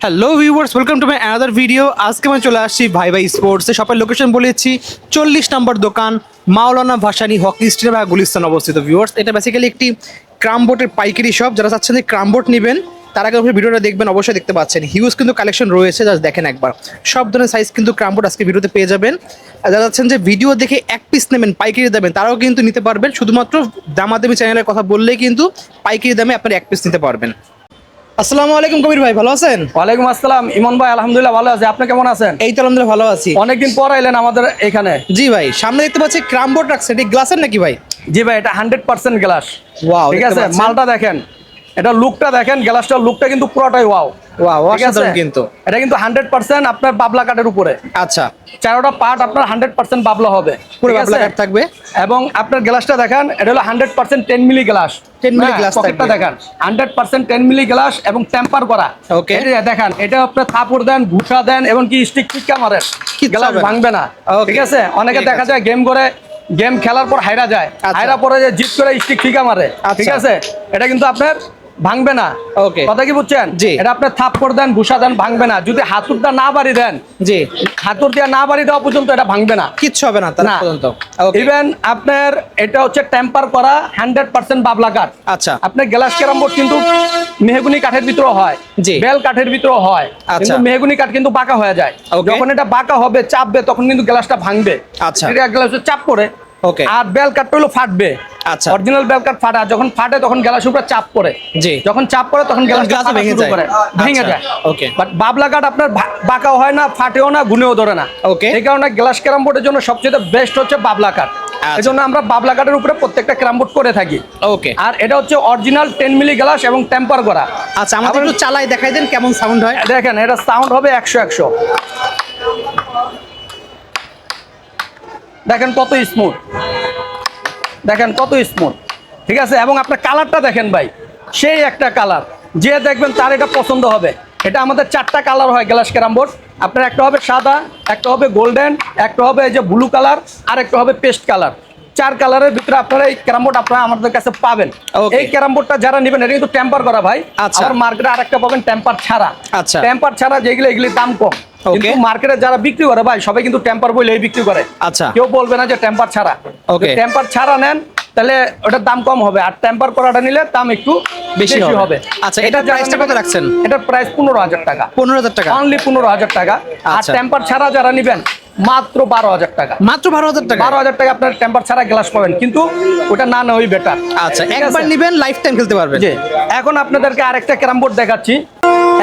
Hello viewers, welcome to my another video. আজকে আমি চলে আসছি ভাই ভাই স্পোর্টসে। শপের লোকেশন বলেছি 40 নম্বর দোকান, মাওলানা ভাসানী হকি স্টেডিয়াম বা গুলিস্তান অবস্থিত। ভিউয়ার্স, এটা বেসিক্যালি একটি ক্রামবোর্ডের পাইকারি শপ। যারা চাচ্ছেন যে ক্রামবোর্ড নেবেন তার আগে ভিডিওটা দেখবেন, অবশ্যই দেখতে পাচ্ছেন হিউজ কিন্তু কালেকশন রয়েছে। জাস্ট দেখেন একবার, সব ধরনের সাইজ কিন্তু ক্রামবোর্ড আজকে ভিডিওতে পেয়ে যাবেন। আর যারা চাচ্ছেন যে ভিডিও দেখে এক পিস নেবেন, পাইকারি দেবেন, তারাও কিন্তু নিতে পারবেন। শুধুমাত্র দামাদামি চ্যানেলের কথা বললেই কিন্তু পাইকারি দামে আপনারা এক পিস নিতে পারবেন। আসসালামু আলাইকুম কবির ভাই, ভালো আছেন? ওয়ালাইকুম আসসালাম ইমন ভাই, আলহামদুলিল্লাহ ভালো আছি। আপনি কেমন আছেন? এই তো আলহামদুলিল্লাহ ভালো আছি। অনেকদিন পর এলেন আমাদের এখানে। জি ভাই, সামনে দেখতে পাচ্ছি ক্রামবোর্ড রাখছে, এটা গ্লাসের নাকি ভাই? জি ভাই, এটা 100% গ্লাস। ওয়াও, ঠিক আছে, মালটা দেখেন, এটা লুকটা দেখেন, গ্লাসটার লুকটা কিন্তু পুরোটাই ওয়াও। ওয়াও, অসাধারণ কিন্তু। এটা কিন্তু 100% আপনার বাবলা কাঠের উপরে। আচ্ছা, চারোটা পার্ট আপনার 100% বাবলা হবে, পুরো বাবলা কাঠ থাকবে। এবং আপনার গ্লাসটা দেখেন, এটা হলো 100% 10 মিলি গ্লাস। 10 মিলি গ্লাস পকেটটা দেখেন, 100% 10 মিলি গ্লাস এবং টেম্পার করা। ওকে, এটা দেখেন, এটা আপনার থাপড় দেন, ঘুষা দেন এবং কি স্টিক টিকা মারেন, গ্লাস ভাঙবে না। ঠিক আছে, অনেকে দেখা যায় গেম করে, গেম খেলার পর হাইরা যায়, হাইরা পরে যে জিত করে স্টিক ফিকা মারে। ঠিক আছে, এটা কিন্তু আপনার ভাঙবে না। ওকে, কথা কি বুঝছেন? এটা আপনার থাপ্পড় দেন, ঘুষা দেন, ভাঙবে না। যদি হাতুড়টা না বাড়ি দেন, জি, হাতুড় দিয়ে না বাড়ি দেওয়া পর্যন্ত এটা ভাঙবে না, কিচ্ছু হবে না তার পর্যন্ত। ইভেন আপনার এটা হচ্ছে টেম্পার করা 100% বাবলা কাঠ। আচ্ছা, আপনার গ্লাস ক্যারাম বোর্ড কিন্তু মেহগুনি কাঠের ভিতরে হয়, বেল কাঠের ভিতরে হয়, কিন্তু মেহগুনি কাঠ কিন্তু বাঁকা হয়ে যায়। যখন এটা বাঁকা হবে, চাপবে, তখন কিন্তু গ্লাসটা ভাঙবে। আচ্ছা, এটা গ্লাসে চাপ পড়ে। ওকে, আর বেল কাঠটা হলো ফাটবে। আচ্ছা, অরিজিনাল বেল কাঠ ফাটে, আর যখন ফাটে তখন গ্লাসের উপরে চাপ পড়ে। জি, যখন চাপ পড়ে তখন গ্লাস ভেঙে যায়, ভেঙে যায়। ওকে, বাট বাবলা কাঠ আপনার বাঁকাও হয় না, ফাটেও না, গুনেও ধরে না। ওকে, এই কারণে গ্লাস ক্যারাম বোর্ডের জন্য সবচেয়ে বেস্ট হচ্ছে বাবলা কাঠ। এই জন্য আমরা বাবলা কাঠের উপরে প্রত্যেকটা ক্যারাম বোর্ড করে থাকি। ওকে, আর এটা হচ্ছে অরিজিনাল 10 মিলি গ্লাস এবং টেম্পার করা। আচ্ছা, আমাদের একটু চালাই দেখাই দেন কেমন সাউন্ড হয়। দেখেন, এটা সাউন্ড হবে 100-100। দেখেন কত স্মুথ, দেখেন কত স্মুথ। ঠিক আছে, এবং আপনার কালারটা দেখেন ভাই, সেই একটা কালার, যে দেখবেন তার এটা পছন্দ হবে। এটা আমাদের 4টা কালার হয় গ্লাস ক্যারাম বোর্ড। আপনার একটা হবে সাদা, একটা হবে গোল্ডেন, একটা হবে এই যে ব্লু কালার, আর একটা হবে পেস্ট কালার। 4 কালারের ভিতরে আপনারা এই ক্যারাম বোর্ড আপনারা আমাদের কাছে পাবেন। এই ক্যারাম বোর্ডটা যারা নেবেন, এটা কিন্তু টেম্পার করা ভাই। আর মার্কেটে আরেকটা পাবেন টেম্পার ছাড়া। আচ্ছা, টেম্পার ছাড়া যেগুলো, এগুলির দাম কম, কিন্তু মার্কেটে যারা বিক্রি করে ভাই, সবাই কিন্তু টেম্পার বলেই বিক্রি করে। আচ্ছা, কেউ বলবে না যে টেম্পার ছাড়া। ওকে, টেম্পার ছাড়া নেন তাহলে ওটার দাম কম হবে, আর টেম্পার করাটা নিলে দাম একটু বেশি হবে। আচ্ছা, এটা প্রাইসটা কত রাখছেন? এটার প্রাইস 15,000 টাকা। 15,000 টাকা, অনলি 15,000 টাকা। আর টেম্পার ছাড়া যারা নেবেন মাত্র 12,000 টাকা। মাত্র 12,000 টাকা? 12,000 টাকা আপনার টেম্পার ছাড়া গ্লাস পাবেন, কিন্তু ওটা না নেওয়াই বেটার। আচ্ছা, একবার নেবেন, লাইফ টাইম খেলতে পারবেন। জি, এখন আপনাদেরকে আরেকটা ক্যারাম বোর্ড দেখাচ্ছি।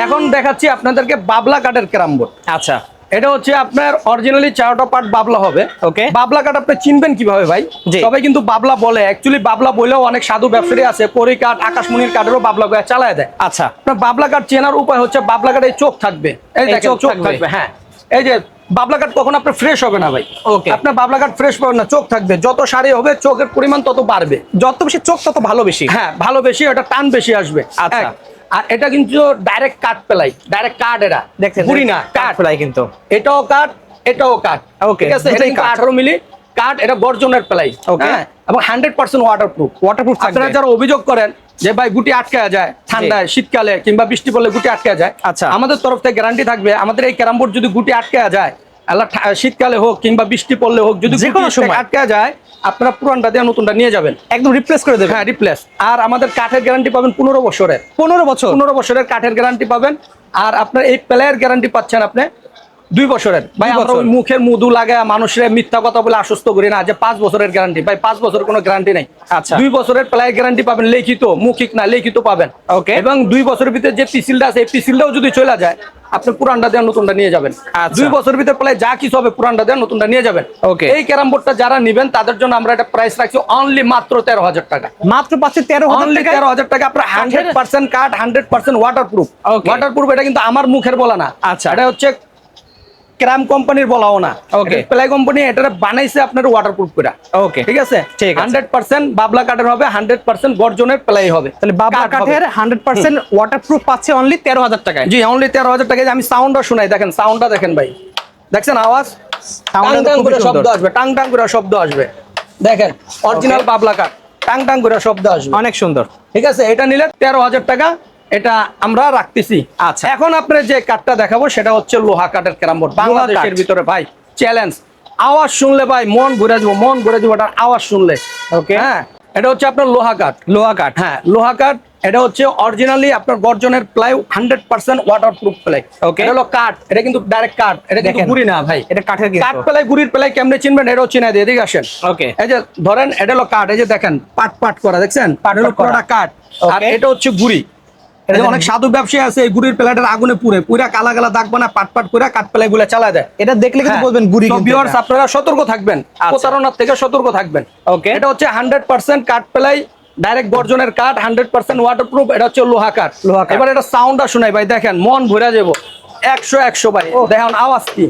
এখন দেখাচ্ছি আপনাদেরকে বাবলা কাঠের ক্যারাম বোর্ড। আচ্ছা, এটা হচ্ছে আপনার অরিজিনালি 4টা পার্ট বাবলা হবে। ওকে, বাবলা কাঠ আপনি চিনবেন কিভাবে ভাই? সবাই কিন্তু বাবলা বলে, অ্যাকচুয়ালি বাবলা বলেও অনেক সাধু ব্যবসায়ী আছে, কড়ি কাঠ, আকাশমণির কাঠেরও বাবলা করে চালায় দেয়। আচ্ছা, আপনার বাবলা কাঠ চেনার উপায় হচ্ছে, বাবলা কাঠে চোখ থাকবে, এই দেখেন চোখ থাকবে। হ্যাঁ, এই যে বাবলা কাঠ কখন আপনার ফ্রেশ হবে না ভাই। ওকে, আপনার বাবলা কাঠ ফ্রেশ পাবেন না, চোখ থাকবে। যত সারি হবে চোখের পরিমাণ তত বাড়বে, যত বেশি চোখ তত ভালো বেশি। হ্যাঁ, ভালো বেশি, ওটা টান বেশি আসবে। আচ্ছা, আর এটা কিন্তু ডাইরেক্ট কাঠ পেলাই, ডাইরেক্ট কাঠ। এটা দেখছেন, পুরি না, কাঠ পেলাই কিন্তু। এটাও কাঠ, এটাও কাঠ। ওকে, ঠিক আছে, এটা 18 মিলি কাঠ, এটা গর্জনের পেলাই। ওকে, এবং 100% ওয়াটারপ্রুফ। ওয়াটারপ্রুফ। আপনারা যারা অভিযোগ করেন যে ভাই গুটি আটকে যায় ঠান্ডায়, শীতকালে কিংবা বৃষ্টি পড়লে গুটি আটকে যায়, আচ্ছা, আমাদের তরফ থেকে গ্যারান্টি থাকবে, আমাদের এই ক্যারাম বোর্ড যদি গুটি আটকে যায়, শীতকালে হোক কিংবা বৃষ্টি পড়লে হোক, যদি কোনো সময় আটকে যায়, আপনারা পুরানটা দিয়ে নতুনটা নিয়ে যাবেন, একদম রিপ্লেস করে দেবেন। হ্যাঁ, রিপ্লেস। আর আমাদের কাঠের গ্যারান্টি পাবেন 15 বছরের। 15 বছরের কাঠের গ্যারান্টি পাবেন। আর আপনার এই প্লেয়ার গ্যারান্টি পাচ্ছেন আপনি 2 বছরের। ভাই, আমরা ওই মুখের মধু লাগায় মানুষের মিথ্যা কথা বলে আশ্বস্ত করি না যে 5 বছরের গ্যারান্টি। ভাই, 5 বছরের কোনো গ্যারান্টি নেই। আচ্ছা, 2 বছরের প্লেয়ার গ্যারান্টি পাবেন, লিখিত, মৌখিক না, লিখিত পাবেন। ওকে, এবং 2 বছরের ভিতরে যে পিসিলটা আছে, এই পিসিলটাও যদি চলে যায়, আপনি পুরানটা দিয়ে নতুনটা নিয়ে যাবেন। 2 বছরের ভিতরে প্রায় যা কিছু হবে, পুরানটা দিয়ে নতুনটা নিয়ে যাবেন। ওকে, এই ক্যারাম বোর্ডটা যারা নেবেন তাদের জন্য আমরা একটা প্রাইস রাখছি অনলি মাত্র 13,000 টাকা। মাত্র পাচ্ছি 13,000 টাকা। আপনার 100% কাঠ, 100% ওয়াটারপ্রুফ। ওয়াটারপ্রুফ এটা কিন্তু আমার মুখের বলা না। আচ্ছা, এটা হচ্ছে ক্রাম কোম্পানির বলাও না। ওকে, প্লাই কোম্পানি এটা বানাইছে আপনার ওয়াটারপ্রুফ করে। ওকে, ঠিক আছে, 100% বাবলা কাঠের হবে, 100% গর্জনের প্লাই হবে। তাহলে বাবলা কাঠের 100% ওয়াটারপ্রুফ পাচ্ছে অনলি 13,000 টাকায়। জি, অনলি 13,000 টাকায়। আমি সাউন্ডটা শুনাই, দেখেন সাউন্ডটা দেখেন ভাই, দেখছেন আওয়াজ, টাং টাং করে শব্দ আসবে, টাং টাং করে শব্দ আসবে। দেখেন অরিজিনাল বাবলা কাঠ, টাং টাং করে শব্দ আসবে, অনেক সুন্দর। ঠিক আছে, এটা নিলে 13,000 টাকা। এটা আমরা রাখতেছি। আচ্ছা। এখন আপনার যে কাঠটা দেখাবো সেটা হচ্ছে লোহা কাঠের ক্যারাম বোর্ড, বাংলাদেশের ভিতরে ভাই চ্যালেঞ্জ। আওয়াজ শুনলে ভাই মন ঘুরে যাবো, মন ঘুরে যাবো এটার আওয়াজ শুনলে। ওকে, হ্যাঁ, এটা হচ্ছে আপনার লোহা কাঠ। লোহা কাঠ, হ্যাঁ লোহা কাঠ। এটা হচ্ছে অরিজিনালি আপনার গর্জনের প্লাই, 100% ওয়াটারপ্রুফ প্লাই। Okay. এটা হলো কাঠ, এটা কিন্তু ডাইরেক্ট কাঠ, এটা কিন্তু দেখেন, গুড়ি না ভাই। এটা কাঠের কাঠ কিন্তু। প্লাই, গুড়ির প্লাই কেমনে চিনবেন এটাও চিনা দিয়ে এদিকে আসেন। ওকে, এই যে ধরেন এটা হলো কাঠ, এই যে দেখেন পাট পাট করা, দেখছেন পাট এটা হলো করা। পুরোটা কাঠ। আর Okay. এটা হচ্ছে গুড়ি। এটা এই যে অনেক সাধু ব্যবসায়ী আছে এই গুড়ির প্লেটের আগুনে পুরা কালা কালা দাগ বানা পাট পাট করে কাঠ প্লাই গুলা চালা দেয়। এটা দেখলে কিন্তু হ্যাঁ। বলবেন গুড়ি তো কিন্তু viewers এটা। আপনারা সতর্ক থাকবেন, আচ্ছা। প্রতারণার থেকে সতর্ক থাকবেন। Okay. এটা হচ্ছে 100% কাঠ প্লাই, ডাইরেক্ট গর্জনের কাঠ, 100% ওয়াটারপ্রুফ। এটা হচ্ছে লোহা কাঠ। লোহা কাঠ। এবার এটা সাউন্ডটা শুনাই ভাই, দেখেন মন ভরে যাবো। 100 ভাই, দেখেন আওয়াজ কি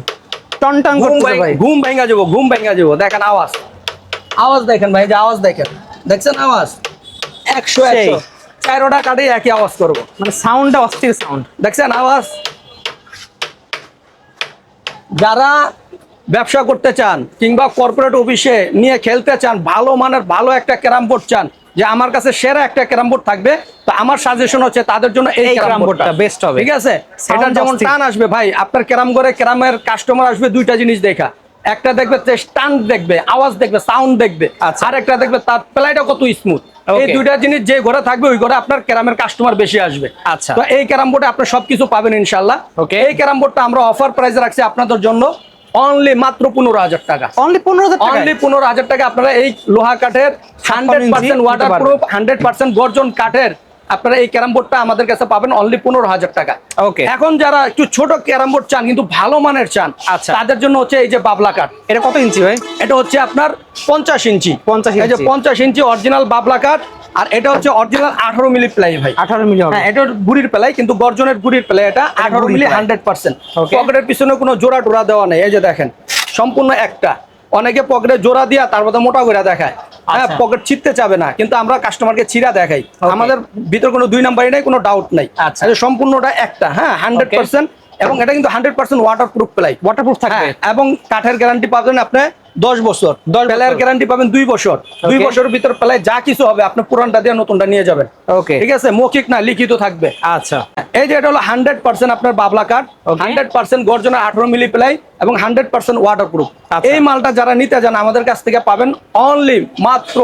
টন টন করতেছে ভাই। ঘুম ভেঙে যাবো, ঘুম ভেঙে যাবো। দেখেন আওয়াজ দেখেন ভাই, যে আওয়াজ দেখেন, দেখছেন আওয়াজ 100 সেই। 4টা কাঠে একই আওয়াজ করবো। মানে সাউন্ডটা অস্থির সাউন্ড। দেখছেন আওয়াজ। যারা ব্যবসা করতে চান কিংবা কর্পোরেট অফিসে নিয়ে খেলতে চান, ভালো মানের ভালো একটা ক্যারাম বোর্ড চান, যে আমার কাছে সেরা একটা ক্যারাম বোর্ড থাকবে, তো আমার সাজেশন হচ্ছে তাদের জন্য এই ক্যারাম বোর্ডটা বেস্ট হবে। ঠিক আছে। Sound এটা যেমন অস্থির। টান আসবে ভাই, আপনার ক্যারাম ঘরে ক্যারামের কাস্টমার আসবে দুইটা জিনিস দেখা, একটা দেখবে টান দেখবে, আওয়াজ দেখবে, সাউন্ড দেখবে, আচ্ছা। আর একটা দেখবে তার প্লাইটা কত স্মুথ। এই Okay. দুইটা জিনিস যে ঘরে থাকবে ওই ঘরে আপনার ক্যারামের কাস্টমার বেশি আসবে। আচ্ছা। তো এই ক্যারাম বোর্ডে আপনি সবকিছু পাবেন ইনশাআল্লাহ। Okay. এই ক্যারাম বোর্ডটা আমরা অফার প্রাইসে রাখছি আপনাদের জন্য অনলি মাত্র 15,000 টাকা। অনলি 15,000 টাকা। অনলি 15,000 টাকা আপনারা এই লোহা কাঠের 100% ওয়াটারপ্রুফ, 100% গর্জন কাঠের আপনারা এই ক্যারাম বোর্ডটা আমাদের কাছে পাবেন অনলি 15,000 টাকা। ওকে। এখন যারা একটু ছোট ক্যারাম বোর্ড চান কিন্তু ভালো মানের চান, আচ্ছা। তাদের জন্য হচ্ছে এই যে বাবলা কাঠ। এটা কত ইঞ্চি ভাই? এটা হচ্ছে আপনার 50 ইঞ্চি। 50 এই যে ইঞ্চি। 50 ইঞ্চি অরিজিনাল বাবলা কাঠ। আর এটা হচ্ছে অরিজিনাল 18 মিলি প্লাই ভাই। 18 মিলি হবে। হ্যাঁ, এটা গুড়ির প্লাই, কিন্তু গর্জনের গুড়ির প্লাই। এটা 18 গুড়ির মিলি প্লাই। 100%। Okay. পকেটের পিছনে কোনো জোড়া টোড়া দেওয়া নেই। এই যে দেখেন সম্পূর্ণ একটা। অনেকে পকেটে জোড়া দিয়া তারপরে মোটা করে দেখায়, হ্যাঁ আচ্ছা। পকেট ছিঁড়তে চাবে না, কিন্তু আমরা কাস্টমারকে ছিঁড়া দেখাই। Okay. আমাদের ভিতর কোনো 2 নাম্বারই নাই, কোনো ডাউট নাই। আচ্ছা। এই যে সম্পূর্ণটা একটা, হ্যাঁ 100%। এবং এটা কিন্তু 100% ওয়াটারপ্রুফ প্লাই। ওয়াটারপ্রুফ থাকবে। হ্যাঁ, এবং কাঠের গ্যারান্টি পাবেন আপনি 10 বছর। 10 প্লাইয়ের গ্যারান্টি পাবেন 2 বছর। 2 Okay. বছরের ভিতর প্লাই যা কিছু হবে আপনি পুরানটা দিয়ে নতুনটা নিয়ে যাবেন। ওকে, ঠিক আছে, মৌখিক না লিখিত থাকবে। আচ্ছা। এই যে এটা হলো 100% আপনার বাবলা কাঠ, Okay. 100% গর্জনের 18 মিলি প্লাই এবং 100% ওয়াটারপ্রুফ। আচ্ছা। এই মালটা যারা নিতে যান আমাদের কাছ থেকে পাবেন অনলি মাত্র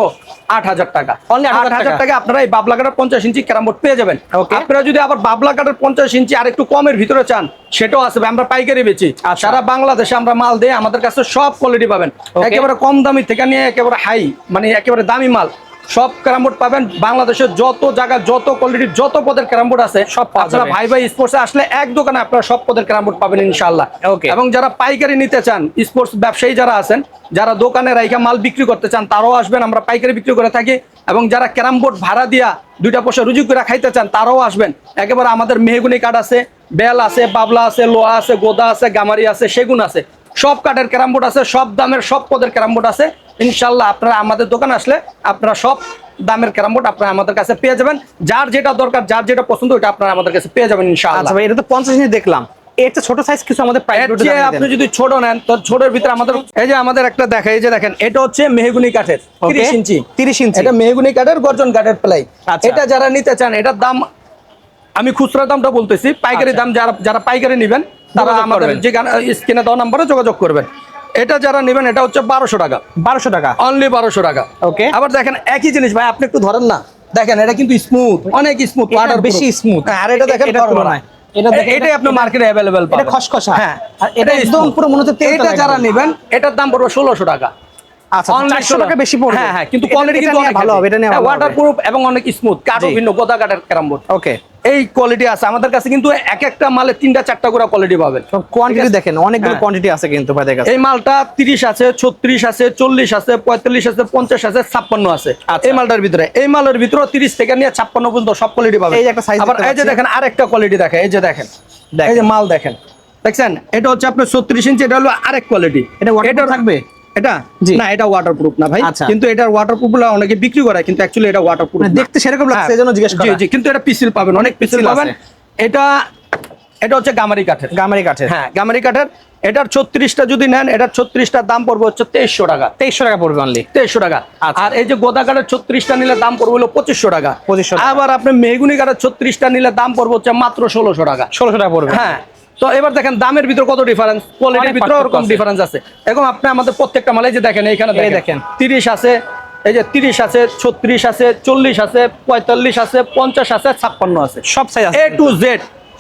8,000 টাকা। Only 8,000 টাকা আপনারা এই বাবলা কাঠের 50 ইঞ্চি ক্যারাম বোর্ড পেয়ে যাবেন। Okay. আপনারা যদি আবার বাবলা কাঠের 50 ইঞ্চি আর একটু কমের ভিতরে চান, সেটাও আছে। আমরা পাইকারি বেচি, আচ্ছা। সারা বাংলাদেশে আমরা মাল দিয়ে, আমাদের কাছে সব কোয়ালিটি পাবেন। Okay. একেবারে কম দামি থেকে নিয়ে একেবারে হাই, মানে একেবারে দামি মাল সব ক্যারাম বোর্ড পাবেন। বাংলাদেশের যত জায়গা, যত কোয়ালিটির, যত পদের ক্যারাম বোর্ড আছে সব পাওয়া আপনারা যাবে। ভাই স্পোর্টসে আসলে এক দোকানে আপনারা সব পদের ক্যারাম বোর্ড পাবেন ইনশাআল্লাহ। Okay. এবং যারা পাইকারি নিতে চান, স্পোর্টস ব্যবসায়ী যারা আছেন, যারা দোকানে রাইখা মাল বিক্রি করতে চান, তারাও আসবেন, আমরা পাইকারি বিক্রি করে থাকি। এবং যারা ক্যারাম বোর্ড ভাড়া দিয়া 2টা পয়সা রুজি করে খাইতে চান, তারাও আসবেন। একেবারে আমাদের মেহগুনি কাঠ আছে, বেল আছে, বাবলা আছে, লোহা আছে, গোদা আছে, গামারি আছে, সেগুন আছে, সব কাঠের ক্যারাম বোর্ড আছে, সব দামের সব পদের ক্যারাম বোর্ড আছে ইনশাআল্লাহ। আপনারা আমাদের দোকানে আসলে আপনারা সব দামের ক্যারাম বোর্ড আপনারা আমাদের কাছে পেয়ে যাবেন। যার যেটা দরকার, যার যেটা পছন্দ, ওটা আপনারা আমাদের কাছে পেয়ে যাবেন ইনশাআল্লাহ। আচ্ছা ভাই, এটা তো 50 ইঞ্চি দেখলাম। এর চেয়ে ছোট সাইজ কিছু আমাদের প্রাইস এর চেয়ে আপনি যদি ছোট নেন, তো ছোটের ভিতরে আমাদের এই যে আমাদের একটা দেখা, এই যে দেখেন এটা হচ্ছে মেহগুনি কাঠের 30 ইঞ্চি। 30 ইঞ্চি। এটা মেহগুনি কাঠের গর্জন কাঠের প্লাই। আচ্ছা। এটা যারা নিতে চান, এটার দাম আমি খুচরা দামটা বলতেছি, পাইকারি আচ্ছা। দাম যারা পাইকারি নেবেন তারা যোগাযোগ আমাদের করবেন। যে স্ক্রিনে দেওয়া নাম্বারে যোগাযোগ করবেন। এটা যারা নেবেন এটা হচ্ছে 1200 টাকা। 1200 টাকা। অনলি 1200 টাকা। Okay. আবার দেখেন একই জিনিস ভাই, আপনি একটু ধরেন না, দেখেন এটা কিন্তু স্মুথ, অনেক স্মুথ, এটা ওয়াটার বেশি smooth। আর এটা দেখেন এটার তুলনায়। এটা দেখেন, এটাই আপনি মার্কেটে अवेलेबल এটা পাবেন। খসখসা। হ্যাঁ, আর এটা একদম smooth। পুরো মনে হচ্ছে তেলটা এটা যারা একদম। নেবেন এটার দাম পড়বে 1600 টাকা। আচ্ছা, Only 400 টাকা বেশি পড়বে। হ্যাঁ হ্যাঁ, কিন্তু কোয়ালিটি কিন্তু অনেক ভালো হবে। এটা নিয়ে ভালো হবে। ওয়াটারপ্রুফ এবং অনেক স্মুথ, কাঠও জি। ভিন্ন, গোদা কাঠের ক্যারাম বোর্ড। ওকে। এই কোয়ালিটি আছে আমাদের কাছে, কিন্তু এক একটা মালে 3টা 4টা করে কোয়ালিটি পাবেন। কোয়ান্টিটি দেখেন, অনেকগুলো হ্যাঁ। কোয়ান্টিটি আছে কিন্তু ভাইদের কাছে। এই মালটা 30 আছে, 36 আছে, 40 আছে, 45 আছে, 50 আছে, 56 আছে। আচ্ছা। এই মালটার ভিতরে, এই মালের ভিতরে 30 থেকে নিয়ে 56 পর্যন্ত সব কোয়ালিটি পাবেন। এই যে একটা size আবার দেখতে এই যে পাচ্ছি। দেখেন আরেকটা কোয়ালিটি দেখেন, এই যে দেখেন, দেখেন। এই যে মাল দেখেন, দেখছেন এটা হচ্ছে আপনার 36 ইঞ্চি। এটা হলো আরেক কোয়ালিটি। এটা waterproof থাকবে? এটা জি। না, এটা ওয়াটারপ্রুফ না ভাই। আচ্ছা। কিন্তু এটার ওয়াটারপ্রুফ অনেকে বিক্রি করে, কিন্তু অ্যাকচুয়ালি এটা ওয়াটারপ্রুফ মানে দেখতে সেরকম লাগছে, হ্যাঁ। এজন্য জিজ্ঞেস জি করা। জি, কিন্তু এটা পিসিল পাবেন, অনেক পিসিল পিসিল পাবেন। আছে। এটা এটা হচ্ছে গামারি কাঠের। গামারি কাঠের। হ্যাঁ, গামারি কাঠের। এটার 36টা যদি নেন, এটার 36টার দাম পড়বে হচ্ছে 2300 টাকা। 2300 টাকা পড়বে অনলি। 2300 টাকা। আচ্ছা। আর এই যে গোদা কাঠের 36টা নিলে দাম পড়বে হলো 2500 টাকা। 2500 টাকা। আবার আপনি মেহগুনি কাঠের 36টা নিলে দাম পড়বে হচ্ছে মাত্র 1600 টাকা। 1600 টাকা পড়বে। হ্যাঁ। তো এবার দেখেন দামের ভিতর কত ডিফারেন্স, কোয়ালিটির ভিতরে ওরকম ডিফারেন্স আছে। এখন আপনি আমাদের প্রত্যেকটা মালে যে দেখেন, এইখানে দেখেন 30 আছে, এই যে 30 আছে, 36 আছে, 40 আছে, 45 আছে, 50 আছে, 56 আছে, সব সাইজ আছে। A to Z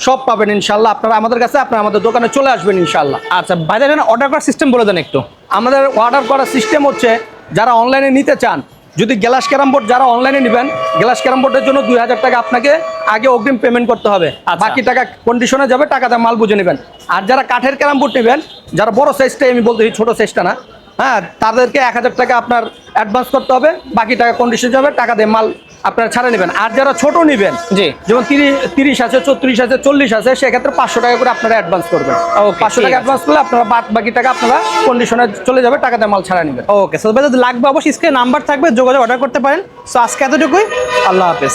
সব পাবেন ইনশাআল্লাহ আপনারা আমাদের কাছে। আপনারা আমাদের দোকানে চলে আসবেন ইনশাআল্লাহ। আচ্ছা ভাই, এখানে অর্ডার করার সিস্টেম বলে দেন একটু। আমাদের অর্ডার করার সিস্টেম হচ্ছে, যারা অনলাইনে নিতে চান, যদি গ্লাস ক্যারাম বোর্ড যারা অনলাইনে নেবেন, গ্লাস ক্যারাম বোর্ডের জন্য 2000 টাকা আপনাকে আগে অগ্রিম পেমেন্ট করতে হবে। আচ্ছা। বাকি টাকা কন্ডিশনে যাবে, টাকাতে মাল বুঝে নেবেন। আর যারা কাঠের ক্যারাম বোর্ড নেবেন, যারা বড় সাইজটাই আমি বলতেছি, ছোট সাইজটা না, হ্যাঁ, তাদেরকে 1000 টাকা আপনার অ্যাডভান্স করতে হবে, বাকি টাকা কন্ডিশন যাবে, টাকা দিয়ে মাল আপনারা ছাড়া নেবেন। আর যারা ছোট নেবেন, জি, যেমন 30 আছে, 34 আছে, 40 আছে, সেক্ষেত্রে 500 টাকা করে আপনারা অ্যাডভান্স করবেন। Okay, 500 টাকা ঠিক আছে। অ্যাডভান্স করলে আপনারা বাকি টাকা আপনারা কন্ডিশনে চলে যাবে, টাকা দিয়ে মাল ছাড়া নেবেন। ওকে, সো ভাই যদি লাগবে অবশ্যই স্ক্রিনে নাম্বার থাকবে, যোগাযোগ অর্ডার করতে পারেন। সো আজকে এতটুকুই, আল্লাহ হাফেজ।